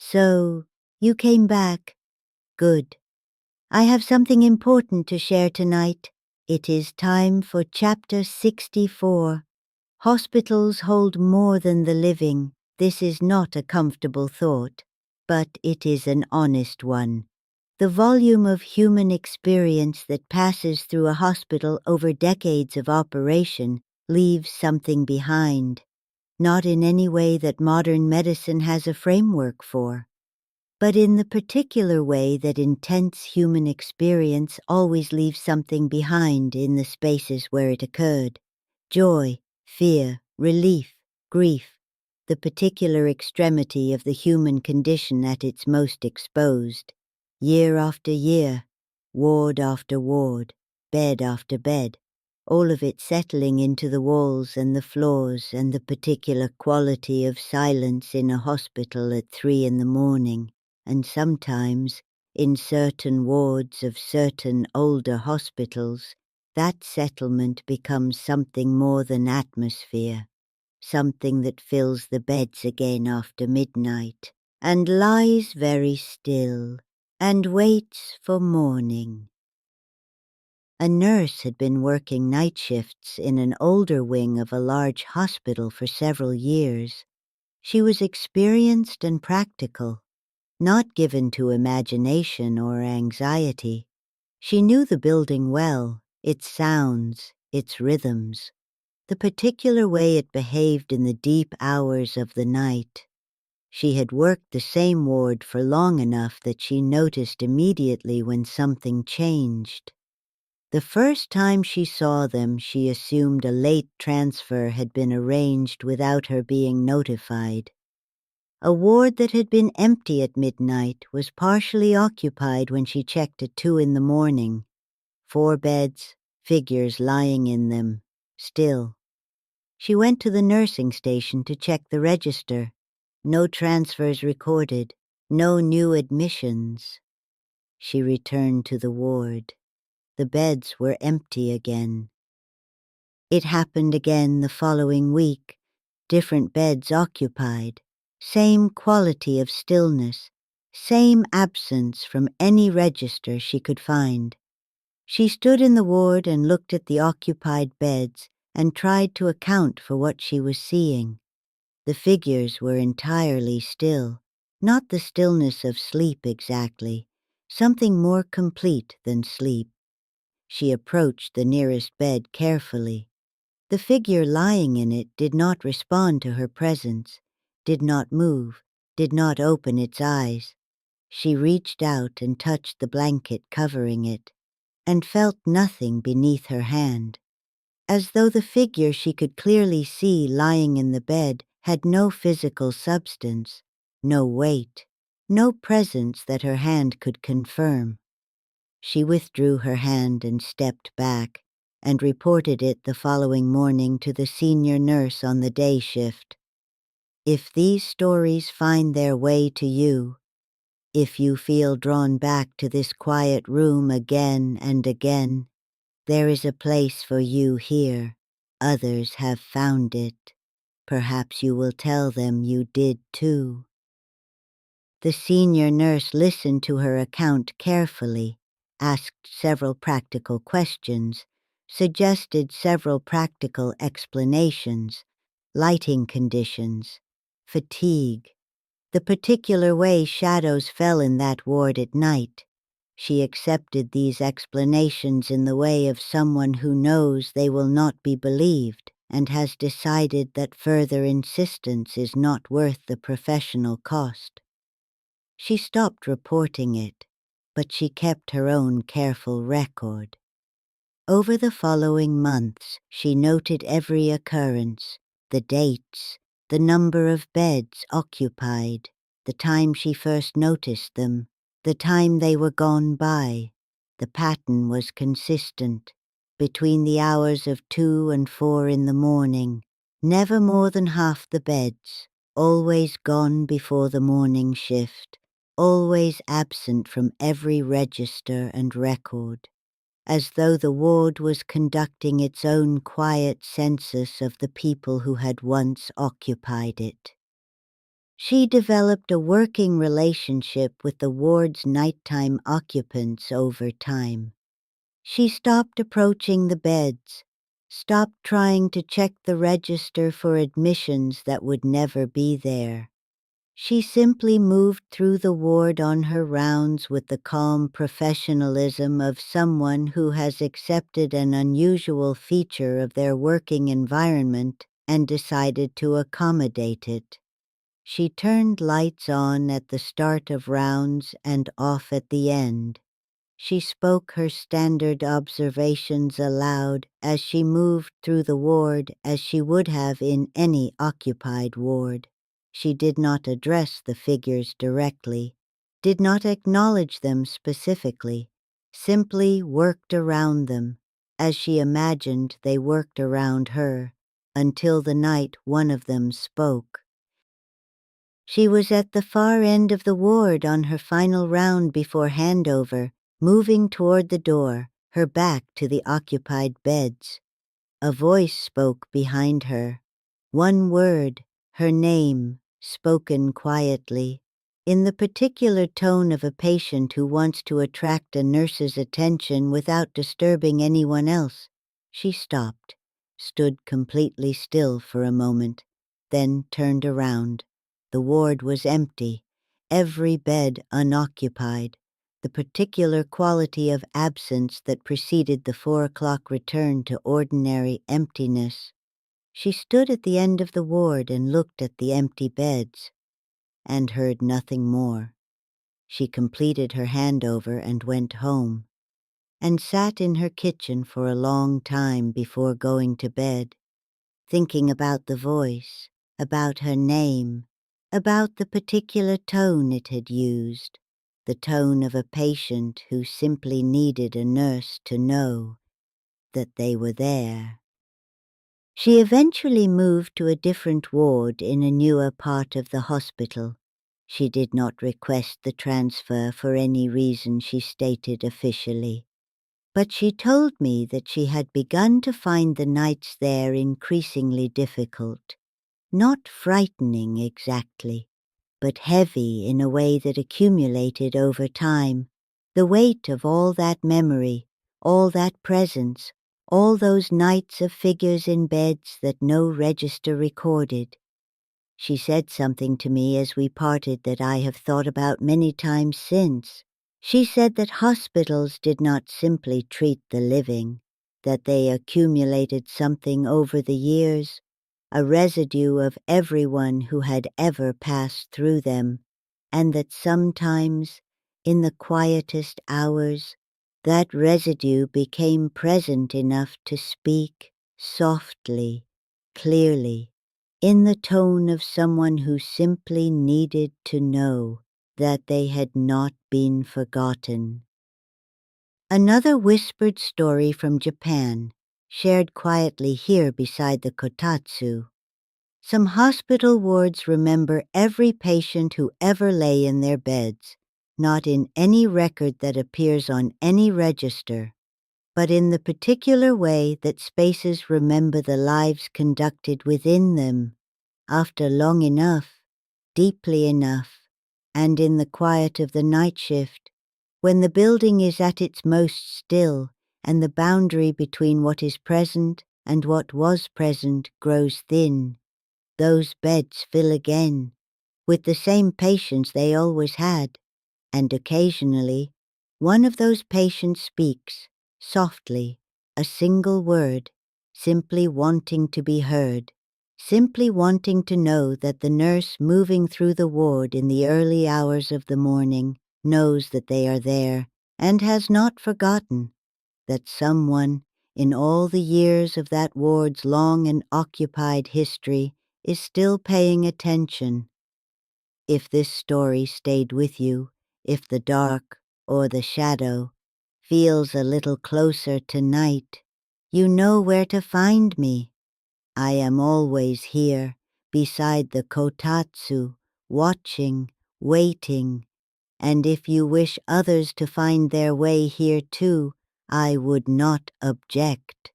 So, you came back. Good. I have something important to share tonight. It is time for Chapter 64. Hospitals hold more than the living. This is not a comfortable thought, but it is an honest one. The volume of human experience that passes through a hospital over decades of operation leaves something behind, not in any way that modern medicine has a framework for, but in the particular way that intense human experience always leaves something behind in the spaces where it occurred. Joy, fear, relief, grief, the particular extremity of the human condition at its most exposed. Year after year, ward after ward, bed after bed, all of it settling into the walls and the floors and the particular quality of silence in a hospital at 3 in the morning, and sometimes, in certain wards of certain older hospitals, that settlement becomes something more than atmosphere, something that fills the beds again after midnight, and lies very still, and waits for morning. A nurse had been working night shifts in an older wing of a large hospital for several years. She was experienced and practical, not given to imagination or anxiety. She knew the building well, its sounds, its rhythms, the particular way it behaved in the deep hours of the night. She had worked the same ward for long enough that she noticed immediately when something changed. The first time she saw them, she assumed a late transfer had been arranged without her being notified. A ward that had been empty at midnight was partially occupied when she checked at 2 in the morning. 4 beds, figures lying in them, still. She went to the nursing station to check the register. No transfers recorded, no new admissions. She returned to the ward. The beds were empty again. It happened again the following week. Different beds occupied. Same quality of stillness. Same absence from any register she could find. She stood in the ward and looked at the occupied beds and tried to account for what she was seeing. The figures were entirely still, not the stillness of sleep exactly, something more complete than sleep. She approached the nearest bed carefully. The figure lying in it did not respond to her presence, did not move, did not open its eyes. She reached out and touched the blanket covering it, and felt nothing beneath her hand, as though the figure she could clearly see lying in the bed had no physical substance, no weight, no presence that her hand could confirm. She withdrew her hand and stepped back, and reported it the following morning to the senior nurse on the day shift. If these stories find their way to you, if you feel drawn back to this quiet room again and again, there is a place for you here. Others have found it. Perhaps you will tell them you did too. The senior nurse listened to her account carefully, asked several practical questions, suggested several practical explanations, lighting conditions, fatigue, the particular way shadows fell in that ward at night. She accepted these explanations in the way of someone who knows they will not be believed and has decided that further insistence is not worth the professional cost. She stopped reporting it, but she kept her own careful record. Over the following months, she noted every occurrence, the dates, the number of beds occupied, the time she first noticed them, the time they were gone by. The pattern was consistent. Between the hours of 2 and 4 in the morning, never more than half the beds, always gone before the morning shift, always absent from every register and record, as though the ward was conducting its own quiet census of the people who had once occupied it. She developed a working relationship with the ward's nighttime occupants over time. She stopped approaching the beds, stopped trying to check the register for admissions that would never be there. She simply moved through the ward on her rounds with the calm professionalism of someone who has accepted an unusual feature of their working environment and decided to accommodate it. She turned lights on at the start of rounds and off at the end. She spoke her standard observations aloud as she moved through the ward as she would have in any occupied ward. She did not address the figures directly, did not acknowledge them specifically, simply worked around them, as she imagined they worked around her, until the night one of them spoke. She was at the far end of the ward on her final round before handover, moving toward the door, her back to the occupied beds. A voice spoke behind her. One word, her name, spoken quietly, in the particular tone of a patient who wants to attract a nurse's attention without disturbing anyone else. She stopped, stood completely still for a moment, then turned around. The ward was empty, every bed unoccupied, the particular quality of absence that preceded the 4 o'clock return to ordinary emptiness. She stood at the end of the ward and looked at the empty beds, and heard nothing more. She completed her handover and went home, and sat in her kitchen for a long time before going to bed, thinking about the voice, about her name, about the particular tone it had used, the tone of a patient who simply needed a nurse to know that they were there. She eventually moved to a different ward in a newer part of the hospital. She did not request the transfer for any reason she stated officially, but she told me that she had begun to find the nights there increasingly difficult, not frightening exactly, but heavy in a way that accumulated over time, the weight of all that memory, all that presence, all those nights of figures in beds that no register recorded. She said something to me as we parted that I have thought about many times since. She said that hospitals did not simply treat the living, that they accumulated something over the years, a residue of everyone who had ever passed through them, and that sometimes, in the quietest hours, that residue became present enough to speak softly, clearly, in the tone of someone who simply needed to know that they had not been forgotten. Another whispered story from Japan, shared quietly here beside the kotatsu. Some hospital wards remember every patient who ever lay in their beds, not in any record that appears on any register, but in the particular way that spaces remember the lives conducted within them, after long enough, deeply enough, and in the quiet of the night shift, when the building is at its most still and the boundary between what is present and what was present grows thin. Those beds fill again, with the same patients they always had, and occasionally one of those patients speaks, softly, a single word, simply wanting to be heard, simply wanting to know that the nurse moving through the ward in the early hours of the morning knows that they are there and has not forgotten, that someone, in all the years of that ward's long and occupied history, is still paying attention. If this story stayed with you, if the dark or the shadow feels a little closer tonight, you know where to find me. I am always here, beside the kotatsu, watching, waiting, and if you wish others to find their way here too, I would not object.